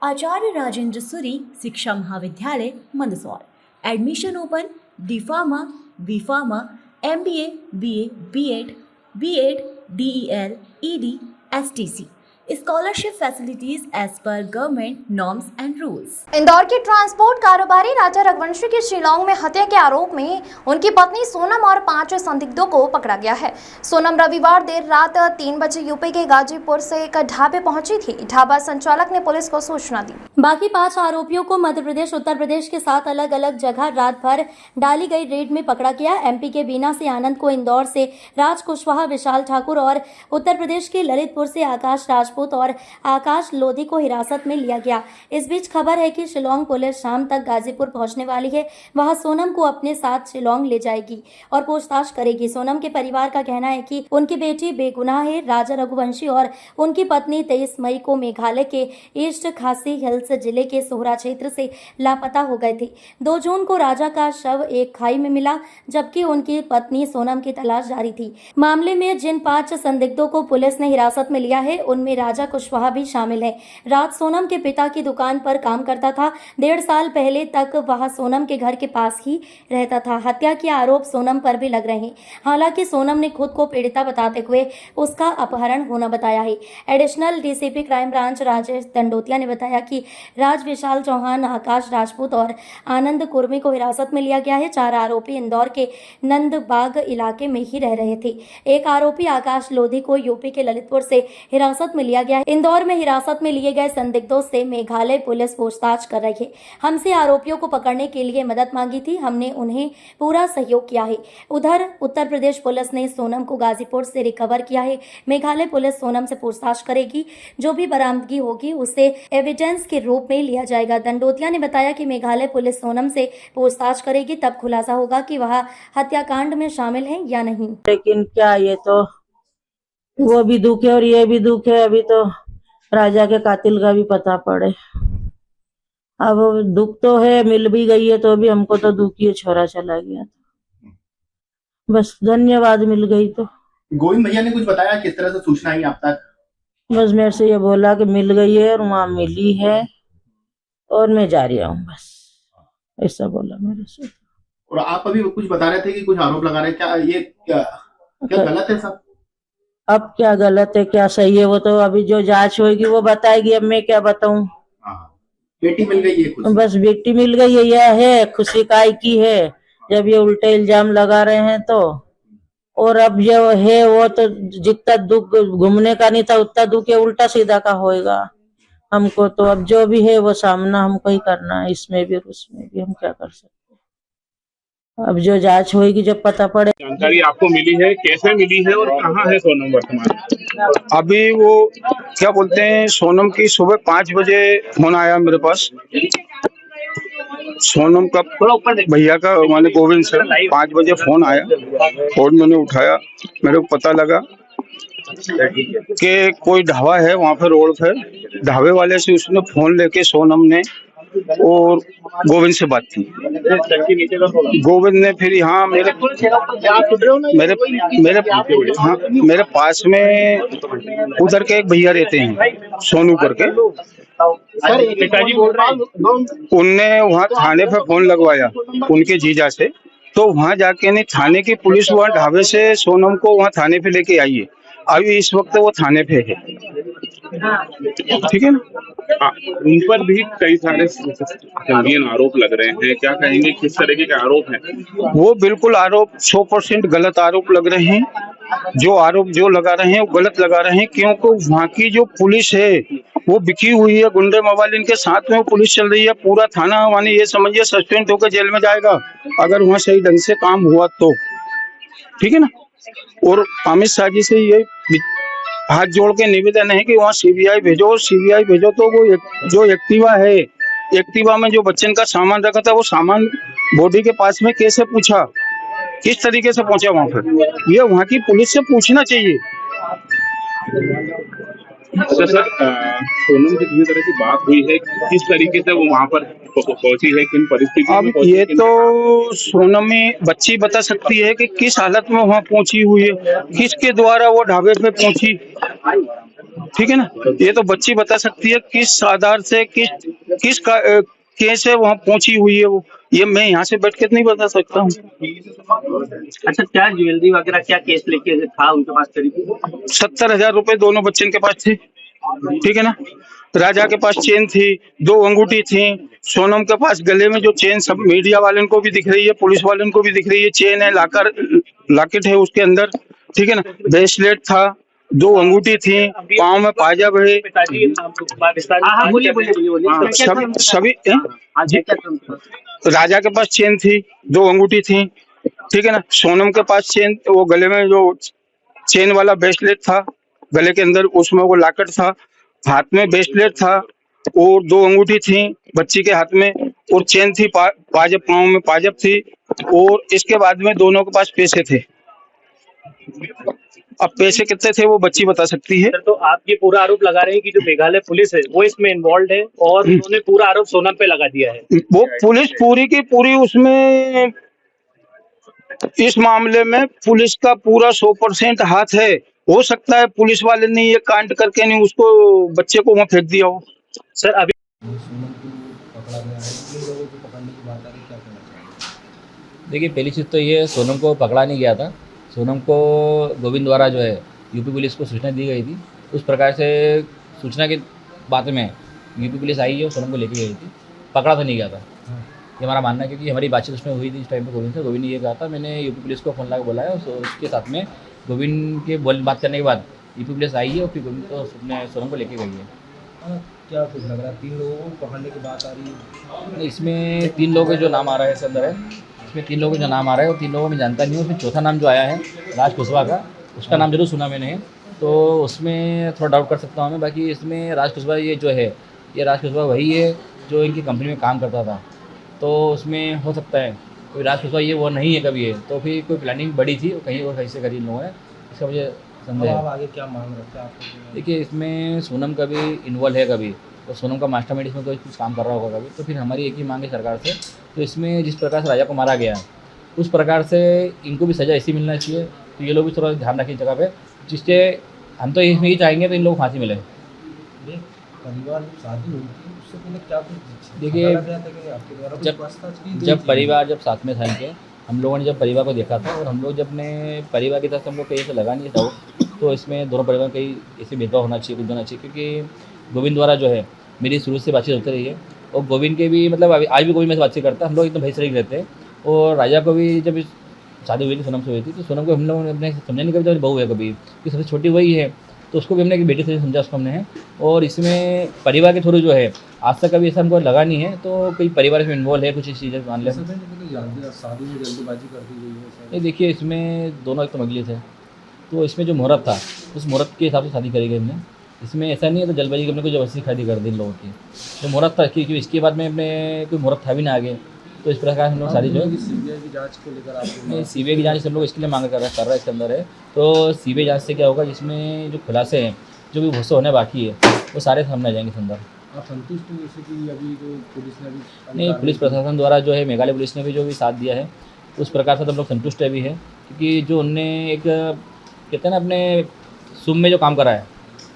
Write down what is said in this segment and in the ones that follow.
आचार्य राजेंद्र सूरी शिक्षा महाविद्यालय Mandsaur. Admission open. D pharma, B pharma, MBA, BA, B.Ed, B.Ed, DEL, ED, STC। Scholarship facilities as per government norms and rules. Indore के transport कारोबारी राजा रघुवंशी की शिलांग में हत्या के आरोप में उनकी पत्नी सोनम और 5 संदिग्धों को पकड़ा गया है। सोनम रविवार देर रात 3 बजे यूपी के गाजीपुर से एक ढाबे पहुंची थी। ढाबा संचालक ने पुलिस को सूचना दी। बाकी 5 आरोपियों को मध्य प्रदेश, उत्तर प्रदेश के 7 अलग अलग जगह रात भर डाली गई रेड में पकड़ा गया। MP के बीना से आनंद को, इंदौर से राज कुशवाहा, विशाल ठाकुर और उत्तर प्रदेश के ललितपुर से आकाश राजपूत और आकाश लोधी को हिरासत में लिया गया। इस बीच खबर है कि शिलांग पुलिस शाम तक गाजीपुर पहुंचने वाली है। वहां सोनम को अपने साथ शिलांग ले जाएगी और पूछताछ करेगी। सोनम के परिवार का कहना है कि उनकी बेटी बेगुनाह है। राजा रघुवंशी और उनकी पत्नी 23 मई को मेघालय के ईस्ट खासी हिल्स जिले के सोहरा क्षेत्र से लापता हो गए थे। 2 जून को राजा का शव एक खाई में मिला, जबकि उनकी पत्नी सोनम की तलाश जारी थी। मामले में जिन 5 संदिग्धों को पुलिस ने हिरासत में लिया है, उनमें राजा कुशवाहा भी शामिल है। राज सोनम के पिता की दुकान पर काम करता था। 1.5 साल पहले तक वह सोनम के घर के पास ही रहता था। हत्या के आरोप सोनम पर भी लग रहे हैं। हालांकि सोनम ने खुद को पीड़िता बताते हुए उसका अपहरण होना बताया है। Additional DCP crime branch Rajesh Dandotiya ने बताया कि राज, विशाल चौहान, आकाश राजपूत और आनंद कुर्मी को हिरासत में लिया गया है। 4 आरोपी इंदौर के नंदबाग इलाके में ही रह रहे थे। एक आरोपी आकाश लोधी को यूपी के ललितपुर से हिरासत में लिया गया है। इंदौर में हिरासत में लिए गए संदिग्धों से मेघालय पुलिस पूछताछ कर रही है। हमसे आरोपियों को पकड़ने के लिए मदद मांगी थी, हमने उन्हें पूरा सहयोग किया है। उधर उत्तर प्रदेश पुलिस ने सोनम को गाजीपुर से रिकवर किया है। मेघालय पुलिस सोनम से पूछताछ करेगी। जो भी बरामदगी होगी उसे एविडेंस के रूप में लिया जाएगा। दंडोतिया ने बताया कि मेघालय पुलिस सोनम से पूछताछ करेगी, तब खुलासा होगा कि वह हत्याकांड में शामिल है या नहीं। लेकिन क्या, ये तो वो भी दुख है और ये भी दुख है। अभी तो राजा के कातिल का भी पता पड़े। अब दुख तो है, मिल भी गई है तो भी हमको तो दुख ही है, छोरा चला गया। बस धन्यवाद, मिल गई तो। गोविंद भैया ने कुछ बताया किस तरह से सूचना आई आप तक? बस मेरे से ये बोला कि मिल गई है और वहां मिली है और मैं जा रही हूँ, बस ऐसा बोला मेरे से। और आप अभी कुछ बता रहे थे कि कुछ आरोप लगा रहे, क्या ये क्या गलत है सब? अब क्या गलत है क्या सही है वो तो अभी जो जांच होगी वो बताएगी। अब मैं क्या बताऊं। बेटी मिल गई है खुशी। बस बेटी मिल गई है, यह है खुशी काय की है। जब ये उल्टे इल्जाम लगा रहे हैं तो, और अब जो है वो तो जितना दुख घूमने का नहीं था उतना दुख उल्टा सीधा का होएगा हमको। तो अब जो भी है वो सामना हमको ही करना है, इसमें भी और उसमें भी। हम क्या कर सकते हैं, अब जो जांच होगी जब पता पड़े। जानकारी आपको मिली है, कैसे मिली है और कहाँ है सोनम वर्तमान? अभी वो क्या बोलते हैं, सोनम की सुबह 5 बजे फोन आया मेरे पास। सोनम का भैया का माने गोविंद से 5 बजे फोन आया और मैंने उठाया। मेरे को पता लगा कि कोई ढाबा है वहाँ पे रोड पे। ढाबे वाले से उसने फोन लेके सोनम ने और गोविंद से बात की। गोविंद ने फिर यहाँ मेरे पास में उधर के एक भैया रहते हैं सोनू करके, पिताजी बोल रहे हैं। उनने वहाँ थाने पे फोन लगवाया उनके जीजा से। तो वहाँ जाके नहीं, थाने की पुलिस वहाँ ढाबे से सोनम को वहाँ थाने पे लेके आई है। अभी इस वक्त वो थाने पे है, ठीक है ना। उन पर भी कई सारे संगीन आरोप लग रहे हैं, क्या कहेंगे किस तरीके के आरोप हैं? वो बिल्कुल आरोप 100% गलत आरोप लग रहे हैं। जो आरोप जो लगा रहे हैं वो गलत लगा रहे हैं, क्योंकि वहाँ की जो पुलिस है वो बिकी हुई है। गुंडे मवालिन के साथ में वो पुलिस चल रही है। पूरा थाना माने ये समझिए सस्पेंड होकर जेल में जाएगा अगर वहाँ सही ढंग से काम हुआ तो, ठीक है ना। और अमित शाह जी से ये हाथ जोड़ के निवेदन है कि वहाँ CBI भेजो। CBI भेजो तो वो जो एक्टिवा है, एक्टिवा में जो बच्चन का सामान रखा था वो सामान बॉडी के पास में कैसे पूछा, किस तरीके से पहुंचा वहां पर, ये वहां की पुलिस से पूछना चाहिए। अच्छा सर, सोनम की किसी तरह की बात हुई है, किस तरीके से वो वहाँ पर पहुंची है, किन परिस्थितियों में? अब ये तो सोनम में बच्ची बता सकती है कि किस हालत में वहाँ पहुंची हुई है, किसके द्वारा वो ढाबे पे पहुंची। ठीक है ना। ये तो बच्ची बता सकती है किस आधार से किस केस है वहाँ पहुंची हुई है वो, ये मैं यहाँ से बैठ के नहीं बता सकता हूँ। अच्छा, क्या ज्वेलरी वगैरह क्या केस लेके था उनके पास करीब? 70,000 रुपए दोनों बच्चन के पास थे, ठीक है ना। राजा के पास चेन थी, 2 अंगूठी थी, सोनम के पास गले में जो चेन सब मीडिया वालों को भी दिख रही है, पुलिस वालों को भी दिख रही है, चेन है, लॉकेट है उसके अंदर, ठीक है ना। ब्रेसलेट था, 2 अंगूठी थी, पाँव में पायजाब है, बोलिए बोलिए सभी राजा के पास चेन थी, 2 अंगूठी थी, ठीक है ना। सोनम के पास चेन, वो गले में जो चेन वाला ब्रेसलेट था गले के अंदर, उसमें वो लॉकेट था, हाथ में ब्रेसलेट था और 2 अंगूठी थी बच्ची के हाथ में, और चेन थी, पायजाब, पाँव में पायजाब थी, और इसके बाद में दोनों के पास पैसे थे। अब पैसे कितने थे वो बच्ची बता सकती है। सर, तो आप ये पूरा आरोप लगा रहे हैं कि जो मेघालय पुलिस है वो इसमें इन्वॉल्व है और उन्होंने पूरा आरोप सोनम पे लगा दिया है। वो पुलिस पूरी की पूरी उसमें, इस मामले में पुलिस का पूरा 100% हाथ है। हो सकता है पुलिस वाले ने ये कांड करके नहीं उसको बच्चे को वहां फेंक दिया हो। सर, अभी देखिए, पहली चीज़ तो ये, सोनम को पकड़ा नहीं गया था। सोनम को गोविंद द्वारा जो है यूपी पुलिस को सूचना दी गई थी। उस प्रकार से सूचना के बाद में यूपी पुलिस आई है और सोनम को लेके गई थी, पकड़ा तो नहीं गया था। ये हमारा मानना है, क्योंकि हमारी बातचीत उसमें हुई थी इस टाइम पे गोविंद से। गोविंद ने ये कहा था, मैंने यूपी पुलिस को फ़ोन लगा बुलाया और उसके साथ में गोविंद के बात करने के बाद यूपी पुलिस आई है और फिर गोविंद को सोनम को लेके गई है। क्या कुछ लग रहा है, 3 लोगों को पकड़ने की बात आ रही है? इसमें 3 लोगों के जो नाम आ रहा है इसके अंदर है, इसमें 3 लोगों का जो नाम आ रहा है और 3 लोगों में जानता नहीं हूँ। फिर चौथा नाम जो आया है राज कुशवाहा का, उसका नाम जरूर सुना मैंने, तो उसमें थोड़ा डाउट कर सकता हूँ मैं। बाकी इसमें राज कुशवाहा ये जो है, ये राज कुशवाहा वही है जो इनकी कंपनी में काम करता था, तो उसमें हो सकता है कोई राज कुशवाहा ये वो नहीं है कभी है, तो फिर कोई प्लानिंग बड़ी थी कहीं और कहीं से करी इन लोगों ने, इसका मुझे संदेह है। आगे क्या मांग रखते हैं आप? देखिए, इसमें सोनम का भी इन्वॉल्व है कभी, तो सोनम का मास्टरमाइंड इसमें कोई कुछ काम कर रहा होगा कभी, तो फिर हमारी एक ही मांग है सरकार से, तो इसमें जिस प्रकार से राजा को मारा गया उस प्रकार से इनको भी सज़ा ऐसी मिलना चाहिए। तो ये लोग भी थोड़ा ध्यान रखें इस जगह पे, जिससे हम तो इसमें ही चाहेंगे तो इन लोगों को फांसी मिले। परिवार में शादी हुई थी, उससे पहले क्या कुछ देखिए, आपके द्वारा जब परिवार जब साथ में था इनके, हम लोगों ने जब परिवार को देखा था और हम लोग जब ने परिवार की तरफ हमको कहीं ऐसे लगा नहीं था, तो इसमें दोनों परिवार कहीं ऐसे भेदभाव होना चाहिए, कुछ होना चाहिए, क्योंकि गोविंद द्वारा जो है मेरी शुरू से बातचीत होती रही है और गोविंद के भी मतलब आज भी गोविंद में से बातचीत करता है, हम लोग एकदम भाई से रहते हैं। और राजा को भी जब शादी हुई थी सोनम से हुई थी, तो सोनम को हम लोगों ने अपने समझा नहीं, कभी जब बहू है कभी, कि सबसे छोटी वही है, तो उसको भी हमने एक बेटी से समझा उसको हमने है। और इसमें परिवार के थ्रू जो है आज तक कभी ऐसा हमको लगा नहीं है, तो कोई परिवार में इन्वॉल्व है कुछ इस चीज़ें मान लें। शादी में जल्दबाजी कर दी गई है? ये देखिए, इसमें दोनों एक तो मगली थे, तो इसमें जो मुहूर्त था उस मुहूर्त के हिसाब से शादी करी गई हमने। इसमें ऐसा नहीं है तो जल्दबाजी करने को जबरदस्ती शादी कर दी इन लोगों की, जो मुहूर्त था, क्योंकि इसके बाद में अपने कोई मुहूर्त था भी ना आगे, तो इस प्रकार हम लोग शादी जो है सीबीआई की जांच को लेकर आप? सीबीआई की जांच हम लोग इसके लिए मांग कर रहा है इसके अंदर है। तो सीबीआई जांच से क्या होगा, जिसमें जो खुलासे हैं, जो भी भूसे होने बाकी है, वो सारे सामने आ जाएंगे इसके अंदर। आप संतुष्ट हैं जैसे कि अभी जो पुलिस ने अभी? नहीं, पुलिस प्रशासन द्वारा जो है, मेघालय पुलिस ने भी जो भी साथ दिया है उस प्रकार से तो हम लोग संतुष्ट है भी है, क्योंकि जो उनने एक कहते हैं ना अपने सूम में जो काम करा है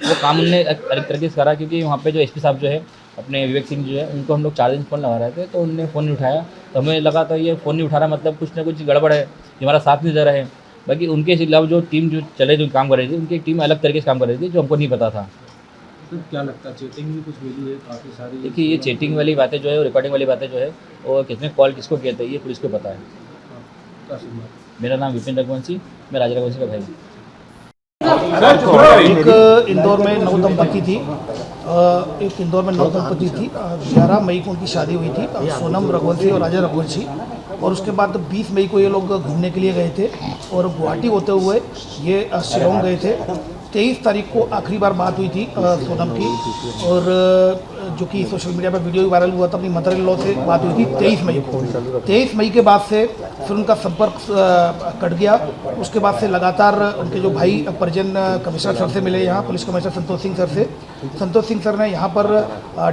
वो काम उनने अलग तरीके से करा, क्योंकि वहाँ पे जो एसपी साहब जो है अपने विवेक सिंह जो है, उनको हम लोग 4 दिन फ़ोन लगा रहे थे, तो उनने फ़ोन नहीं उठाया, तो हमें लगा था ये फ़ोन नहीं उठा रहा मतलब कुछ ना कुछ गड़बड़ है, ये हमारा साथ नहीं दे रहा है। बाकी उनके खिलाफ जो टीम जो काम कर रही थी, उनकी टीम अलग तरीके से काम कर रही थी, जो हमको नहीं पता था। तो क्या लगता है, चैटिंग भी कुछ मिली है काफ़ी सारी? देखिए, ये चैटिंग वाली बातें जो है, रिकॉर्डिंग वाली बातें जो है, और कितने कॉल किसको किए थे ये पुलिस को पता है। मेरा नाम विपिन रघुवंशी, मैं राजा रघुवंशी का भाई हूँ। एक इंदौर में नव दंपति थी, 11 मई को उनकी शादी हुई थी, सोनम रघुवंशी और राजा रघुवंशी। और उसके बाद 20 मई को ये लोग घूमने के लिए गए थे और गुवाहाटी होते हुए ये शिलोंग गए थे। 23 तारीख को आखिरी बार बात हुई थी सोनम की, और जो कि सोशल मीडिया पर वीडियो वायरल हुआ था, अपनी मदर इन लॉ से बात हुई थी 23 मई को। 23 मई के बाद से फिर उनका संपर्क कट गया। उसके बाद से लगातार उनके जो भाई परिजन कमिश्नर सर से मिले, यहाँ police commissioner Santosh Singh sir से। संतोष सिंह सर ने यहाँ पर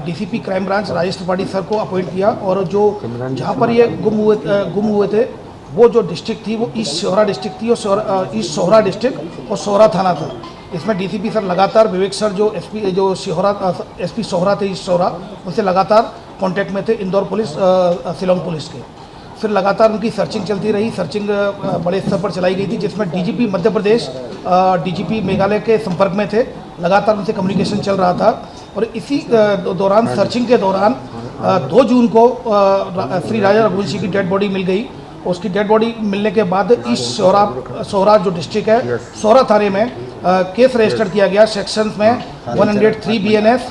DCP crime branch Rajesh Tripathi sir को अपॉइंट किया, और जो जहाँ पर ये गुम हुए थे वो जो डिस्ट्रिक्ट थी वो ईस्ट सोहरा डिस्ट्रिक्ट थी, और ईस्ट सोहरा डिस्ट्रिक्ट और सोहरा थाना था। इसमें डीसीपी सर लगातार विवेक सर जो एसपी जो एसपी सोहरा थे सोहरा उनसे लगातार कांटेक्ट में थे, इंदौर पुलिस शिलोंग पुलिस के। फिर लगातार उनकी सर्चिंग चलती रही, सर्चिंग बड़े स्तर पर चलाई गई थी, जिसमें डीजीपी मध्य प्रदेश डीजीपी मेघालय के संपर्क में थे, लगातार उनसे कम्युनिकेशन चल रहा था। और इसी दौरान सर्चिंग के दौरान 2 जून को श्री राजा रघुवंशी की डेड बॉडी मिल गई। उसकी डेड बॉडी मिलने के बाद ईस्ट सोहरा जो डिस्ट्रिक्ट है सोहरा थाने में केस रजिस्टर किया गया सेक्शंस में 103 BNS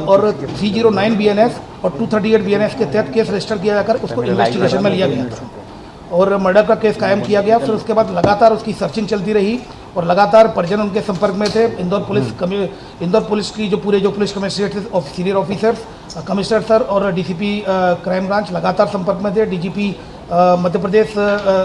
और 309 BNS और 238 BNS के तहत केस रजिस्टर किया जाकर उसको इन्वेस्टिगेशन में लिया गया और मर्डर का केस कायम किया गया। फिर उसके बाद लगातार उसकी सर्चिंग चलती रही और लगातार परिजन उनके संपर्क में थे। इंदौर पुलिस की जो पुलिस कमिश्नरेट थे, सीनियर ऑफिसर्स, कमिश्नर सर और डीसीपी क्राइम ब्रांच लगातार संपर्क में थे। डीजीपी मध्य प्रदेश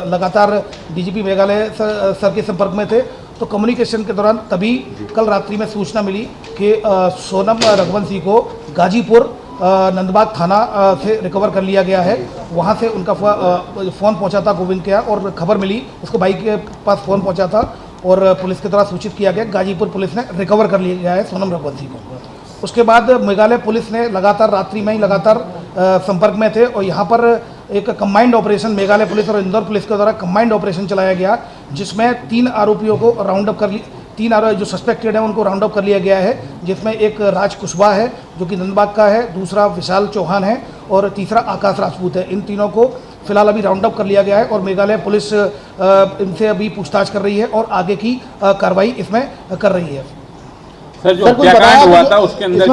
लगातार डीजीपी मेघालय सर के संपर्क में थे। तो कम्युनिकेशन के दौरान तभी कल रात्रि में सूचना मिली कि सोनम रघुवंशी को गाजीपुर नंदबाग थाना से रिकवर कर लिया गया है। वहाँ से उनका फ़ोन पहुँचा था गोविंद के यहाँ और खबर मिली, उसको भाई के पास फ़ोन पहुँचा था और पुलिस के द्वारा सूचित किया गया। गाजीपुर पुलिस ने रिकवर कर लिया गया है सोनम रघुवंशी को। उसके बाद मेघालय पुलिस ने लगातार रात्रि में ही लगातार संपर्क में थे और यहाँ पर एक कंबाइंड ऑपरेशन मेघालय पुलिस और इंदौर पुलिस के द्वारा कंबाइंड ऑपरेशन चलाया गया, जिसमें 3 आरोपियों को राउंड अप कर लिया। 3 आरोपी जो सस्पेक्टेड हैं उनको राउंड अप कर लिया गया है, जिसमें एक राज कुशवाहा है जो कि नंदबाग का है, दूसरा विशाल चौहान है और तीसरा आकाश राजपूत है। इन तीनों को फिलहाल अभी राउंड अप कर लिया गया है और मेघालय पुलिस इनसे अभी पूछताछ कर रही है और आगे की कार्रवाई इसमें कर रही है। सर जो हत्याकांड हुआ था उसके अंदर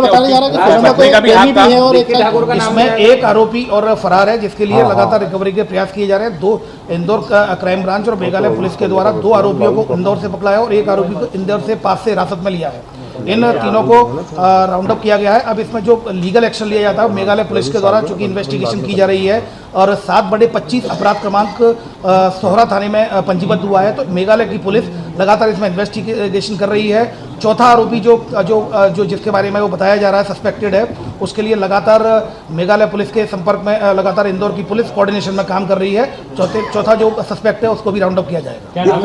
इसमें एक आरोपी और फरार है, जिसके लिए लगातार रिकवरी के प्रयास किए जा रहे हैं। 2 इंदौर क्राइम ब्रांच और मेघालय पुलिस के द्वारा 2 आरोपियों को इंदौर से पकड़ा है और एक आरोपी को इंदौर से पास से हिरासत में लिया है। इन तीनों को राउंड अप किया गया है। अब इसमें जो लीगल एक्शन लिया जाता है मेघालय पुलिस के द्वारा, चूंकि इन्वेस्टिगेशन की जा रही है और 7/25 अपराध क्रमांक सोहरा थाने में पंजीबद्ध हुआ है, तो मेघालय की पुलिस लगातार इसमें इन्वेस्टिगेशन कर रही है। चौथा आरोपी जो जिसके बारे में वो बताया जा रहा है सस्पेक्टेड है, उसके लिए लगातार मेघालय पुलिस के संपर्क में लगातार इंदौर की पुलिस कोऑर्डिनेशन में काम कर रही है। चौथा जो सस्पेक्ट है उसको भी राउंड अप किया जाएगा।